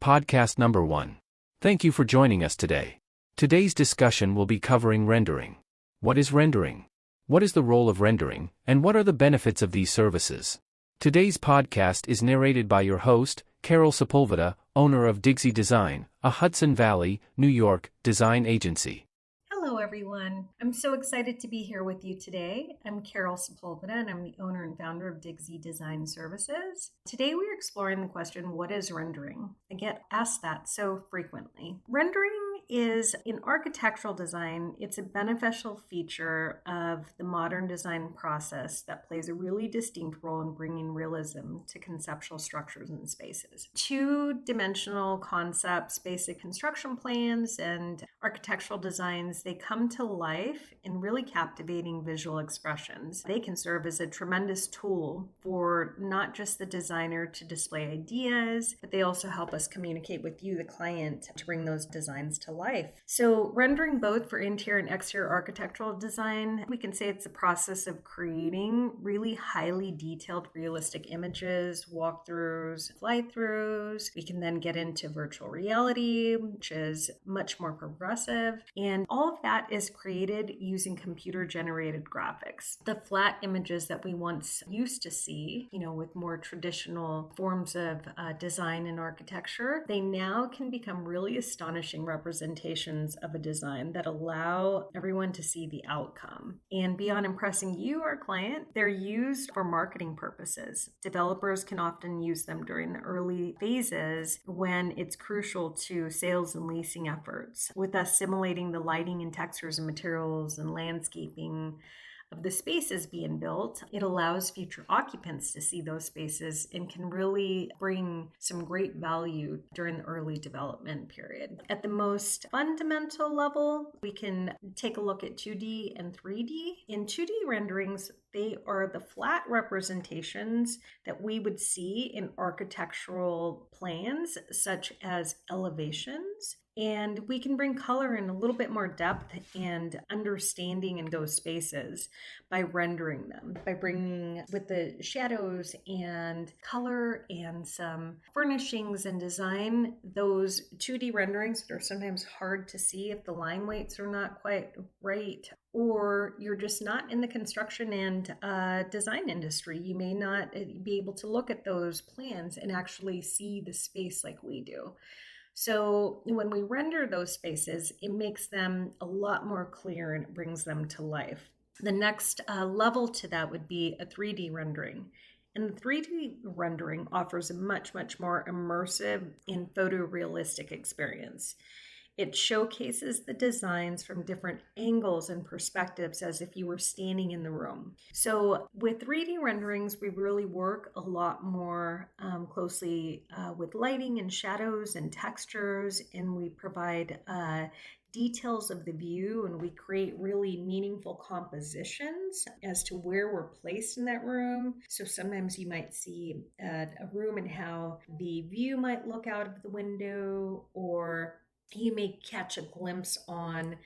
podcast number 1. Thank you for joining us today. Today's discussion will be covering rendering. What is rendering? What is the role of rendering, and what are the benefits of these services? Today's podcast is narrated by your host, Carol Sepulveda, owner of Digsy Design, a Hudson Valley, New York, design agency. Hello, everyone. I'm so excited to be here with you today. I'm Carol Sepulveda, and I'm the owner and founder of Digsy Design Services. Today, we're exploring the question, what is rendering? I get asked that so frequently. Rendering is, in architectural design, it's a beneficial feature of the modern design process that plays a really distinct role in bringing realism to conceptual structures and spaces. Two-dimensional concepts, basic construction plans, and architectural designs, they come to life in really captivating visual expressions. They can serve as a tremendous tool for not just the designer to display ideas, but they also help us communicate with you, the client, to bring those designs to life. So rendering both for interior and exterior architectural design, we can say it's a process of creating really highly detailed realistic images, walkthroughs, fly-throughs. We can then get into virtual reality, which is much more progressive. And all of that is created using computer-generated graphics. The flat images that we once used to see, with more traditional forms of design and architecture, they now can become really astonishing representations of a design that allow everyone to see the outcome. And beyond impressing you, our client, they're used for marketing purposes. Developers can often use them during the early phases when it's crucial to sales and leasing efforts, with us simulating the lighting and textures and materials and landscaping of the spaces being built. It allows future occupants to see those spaces and can really bring some great value during the early development period. At the most fundamental level, we can take a look at 2D and 3D. In 2D renderings, they are the flat representations that we would see in architectural plans, such as elevations. And we can bring color and a little bit more depth and understanding in those spaces by rendering them, by bringing with the shadows and color and some furnishings and design. Those 2D renderings that are sometimes hard to see if the line weights are not quite right, or you're just not in the construction and design industry. You may not be able to look at those plans and actually see the space like we do. So when we render those spaces, it makes them a lot more clear and it brings them to life. The next level to that would be a 3D rendering. And the 3D rendering offers a much, much more immersive and photorealistic experience. It showcases the designs from different angles and perspectives as if you were standing in the room. So with 3D renderings, we really work a lot more closely with lighting and shadows and textures, and we provide details of the view, and we create really meaningful compositions as to where we're placed in that room. So sometimes you might see a room and how the view might look out of the window, or you may catch a glimpse on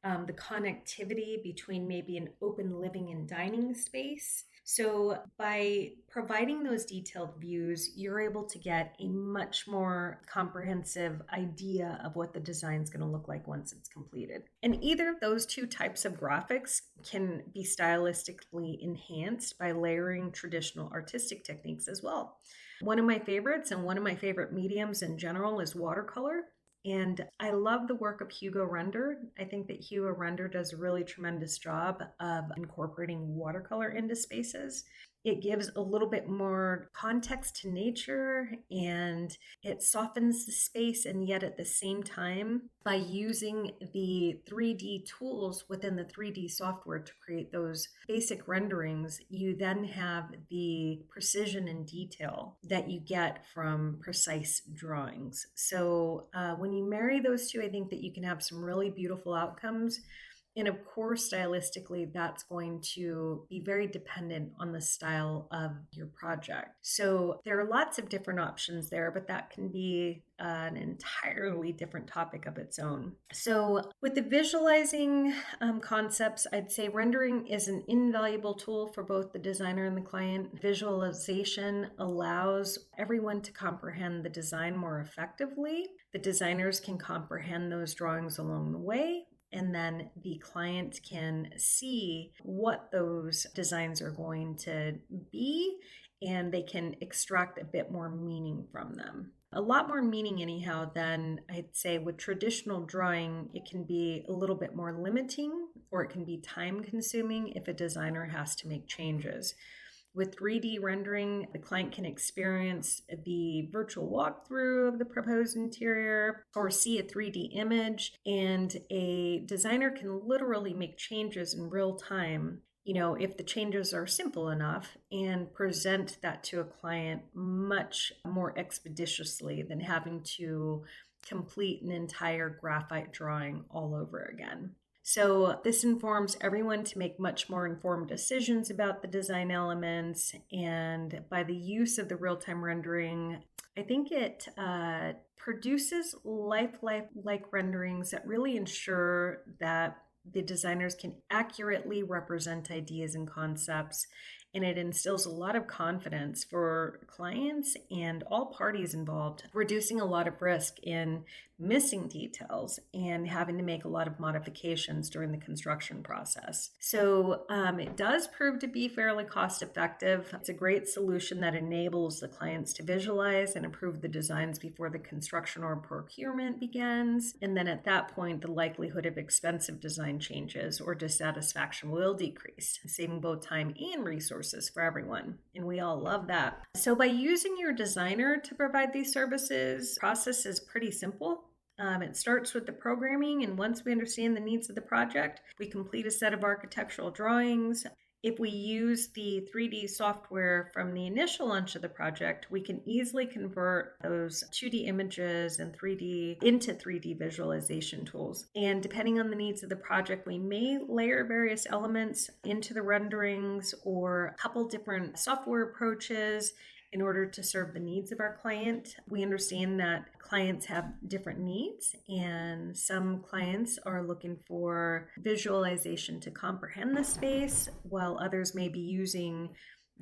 the connectivity between maybe an open living and dining space. So by providing those detailed views, you're able to get a much more comprehensive idea of what the design is going to look like once it's completed. And either of those two types of graphics can be stylistically enhanced by layering traditional artistic techniques as well. One of my favorites, and one of my favorite mediums in general, is watercolor. And I love the work of Hugo Render. I think that Hugo Render does a really tremendous job of incorporating watercolor into spaces. It gives a little bit more context to nature, and it softens the space, and yet at the same time, by using the 3D tools within the 3D software to create those basic renderings, you then have the precision and detail that you get from precise drawings. So when you marry those two, I think that you can have some really beautiful outcomes And of course, stylistically, that's going to be very dependent on the style of your project. So there are lots of different options there, but that can be an entirely different topic of its own. So with the visualizing concepts, I'd say rendering is an invaluable tool for both the designer and the client. Visualization allows everyone to comprehend the design more effectively. The designers can comprehend those drawings along the way, and then the client can see what those designs are going to be, and they can extract a bit more meaning from them. A lot more meaning anyhow than I'd say with traditional drawing. It can be a little bit more limiting, or it can be time consuming if a designer has to make changes. With 3D rendering, the client can experience the virtual walkthrough of the proposed interior or see a 3D image, and a designer can literally make changes in real time, if the changes are simple enough, and present that to a client much more expeditiously than having to complete an entire graphite drawing all over again. So this informs everyone to make much more informed decisions about the design elements. And by the use of the real-time rendering, I think it produces lifelike renderings that really ensure that the designers can accurately represent ideas and concepts. And it instills a lot of confidence for clients and all parties involved, reducing a lot of risk in missing details and having to make a lot of modifications during the construction process. So it does prove to be fairly cost effective. It's a great solution that enables the clients to visualize and approve the designs before the construction or procurement begins. And then at that point, the likelihood of expensive design changes or dissatisfaction will decrease, saving both time and resources for everyone. And we all love that. So by using your designer to provide these services, the process is pretty simple. It starts with the programming, and once we understand the needs of the project, we complete a set of architectural drawings. If we use the 3D software from the initial launch of the project, we can easily convert those 2D images and 3D into 3D visualization tools. And depending on the needs of the project, we may layer various elements into the renderings or a couple different software approaches in order to serve the needs of our client. We understand that clients have different needs, and some clients are looking for visualization to comprehend the space, while others may be using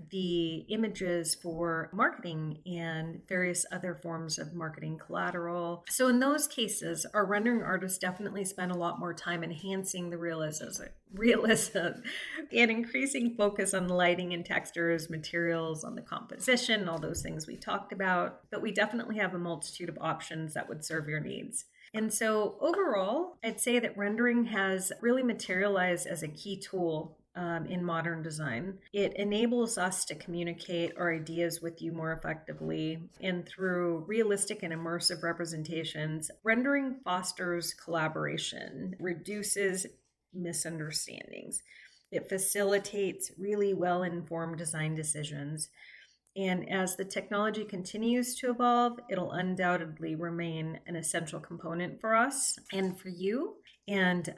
the images for marketing and various other forms of marketing collateral. So in those cases, our rendering artists definitely spend a lot more time enhancing the realism and increasing focus on lighting and textures, materials, on the composition, all those things we talked about. But we definitely have a multitude of options that would serve your needs. And so overall, I'd say that rendering has really materialized as a key tool in modern design. It enables us to communicate our ideas with you more effectively, and through realistic and immersive representations, rendering fosters collaboration, reduces misunderstandings. It facilitates really well-informed design decisions. And as the technology continues to evolve, it'll undoubtedly remain an essential component for us and for you. And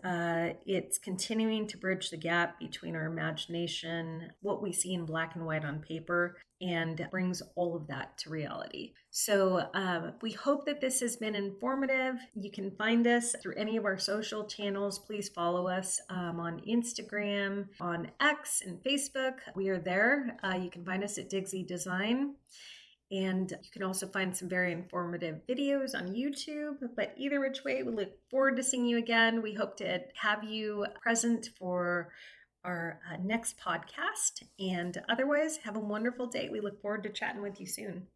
it's continuing to bridge the gap between our imagination, what we see in black and white on paper, and brings all of that to reality. So we hope that this has been informative. You can find us through any of our social channels. Please follow us on Instagram, on X, and Facebook. We are there. You can find us at Digsy Design. And you can also find some very informative videos on YouTube. But either which way, we look forward to seeing you again. We hope to have you present for our next podcast. And otherwise, have a wonderful day. We look forward to chatting with you soon.